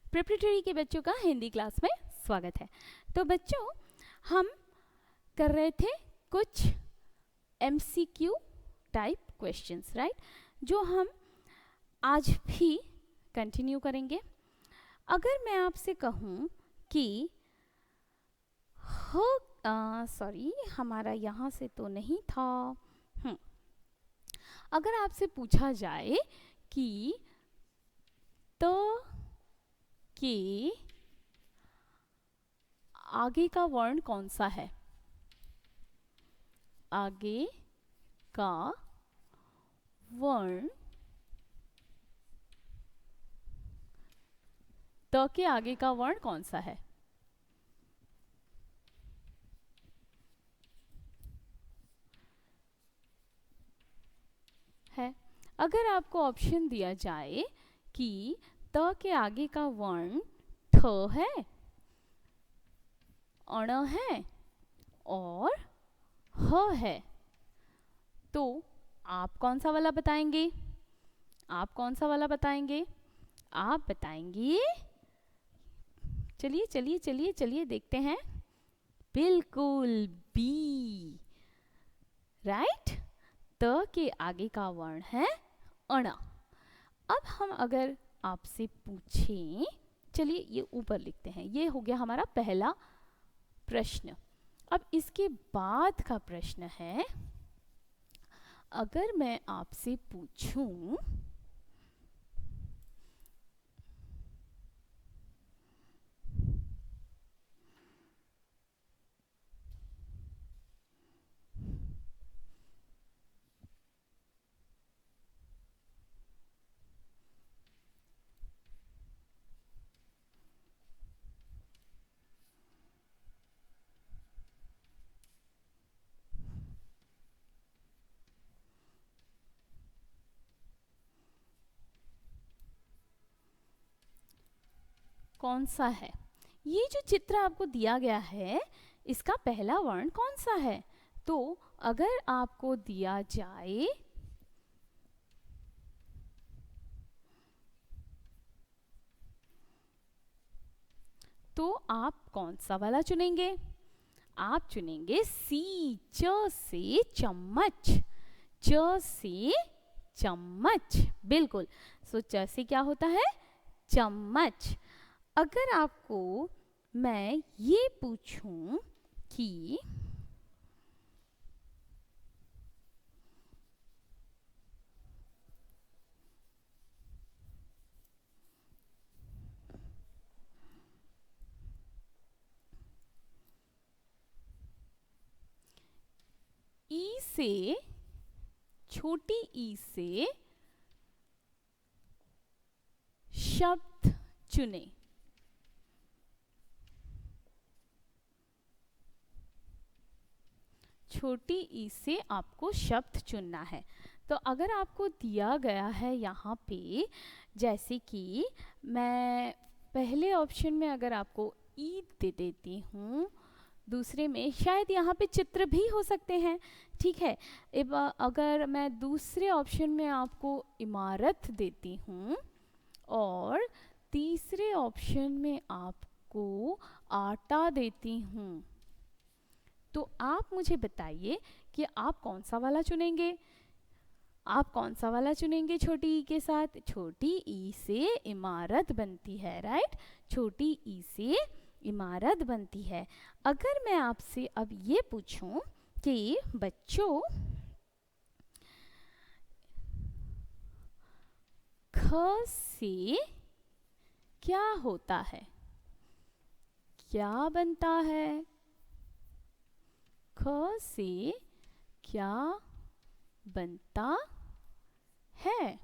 Preparatory के बच्चों का हिंदी क्लास में स्वागत है। तो बच्चों, हम कर रहे थे कुछ MCQ टाइप क्वेश्चंस, राइट, जो हम आज भी कंटिन्यू करेंगे। अगर मैं आपसे कहूँ कि सॉरी, हमारा यहाँ से तो नहीं था। अगर आपसे पूछा जाए कि तो के आगे का वर्ण कौन सा है, आगे का वर्ण त के आगे का वर्ण कौन सा है? अगर आपको ऑप्शन दिया जाए कि त के आगे का वर्ण ठ है, अण है और ह है, तो आप कौन सा वाला बताएंगे? आप कौन सा वाला बताएंगे? आप बताएंगे, चलिए चलिए चलिए चलिए देखते हैं, बिल्कुल बी, राइट। त के आगे का वर्ण है अण। अब हम अगर आपसे पूछें, चलिए ये ऊपर लिखते हैं, ये हो गया हमारा पहला प्रश्न। अब इसके बाद का प्रश्न है, अगर मैं आपसे पूछूं कौन सा है, ये जो चित्र आपको दिया गया है इसका पहला वर्ण कौन सा है? तो अगर आपको दिया जाए तो आप कौन सा वाला चुनेंगे? आप चुनेंगे सी, च से चम्मच, च से चम्मच, बिल्कुल। सो च से क्या होता है? चम्मच। अगर आपको मैं ये पूछूं कि ई से, छोटी ई से शब्द चुने, छोटी ई से आपको शब्द चुनना है। तो अगर आपको दिया गया है यहाँ पे, जैसे कि मैं पहले ऑप्शन में अगर आपको ईद दे देती हूँ, दूसरे में शायद यहाँ पे चित्र भी हो सकते हैं, ठीक है। अगर मैं दूसरे ऑप्शन में आपको इमारत देती हूँ और तीसरे ऑप्शन में आपको आटा देती हूँ, तो आप मुझे बताइए कि आप कौन सा वाला चुनेंगे? आप कौन सा वाला चुनेंगे? छोटी ई के साथ, छोटी ई से इमारत बनती है, राइट, छोटी ई से इमारत बनती है। अगर मैं आपसे अब ये पूछूं कि बच्चों, ख से क्या होता है, क्या बनता है? ख से क्या बनता है?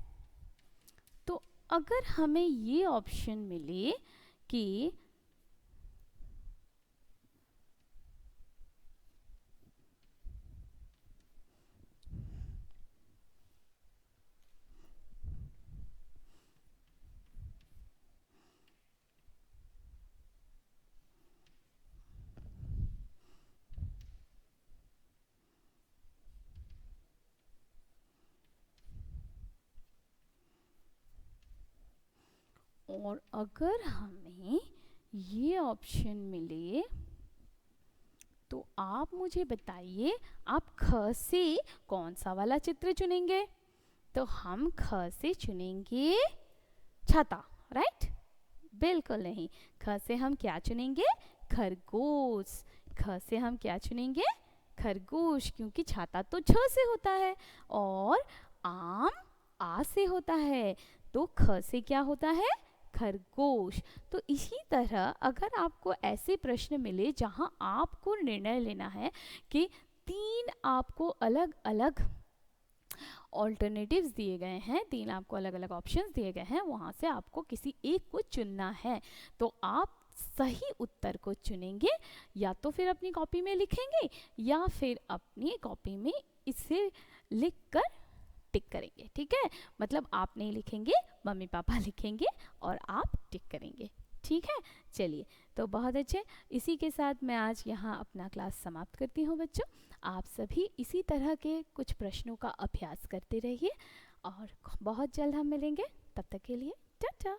तो अगर हमें ये ऑप्शन मिले कि और अगर हमें ये ऑप्शन मिले तो आप मुझे बताइए आप ख से कौन सा वाला चित्र चुनेंगे? तो हम ख से चुनेंगे छाता, राइट? बिल्कुल नहीं। ख से हम क्या चुनेंगे? खरगोश। ख से हम क्या चुनेंगे? खरगोश, क्योंकि छाता तो छ से होता है और आम आ से होता है, तो ख से क्या होता है? खरगोश। तो इसी तरह अगर आपको ऐसे प्रश्न मिले जहां आपको निर्णय लेना है कि 3 आपको अलग अलग ऑल्टरनेटिव्स दिए गए हैं, 3 आपको अलग अलग ऑप्शंस दिए गए हैं, वहां से आपको किसी एक को चुनना है, तो आप सही उत्तर को चुनेंगे, या तो फिर अपनी कॉपी में लिखेंगे या फिर अपनी कॉपी में इसे लिख कर टिक करेंगे। ठीक है, मतलब आप नहीं लिखेंगे, मम्मी पापा लिखेंगे और आप टिक करेंगे। ठीक है, चलिए, तो बहुत अच्छे। इसी के साथ मैं आज यहाँ अपना क्लास समाप्त करती हूँ बच्चों। आप सभी इसी तरह के कुछ प्रश्नों का अभ्यास करते रहिए और बहुत जल्द हम मिलेंगे। तब तक के लिए टाटा।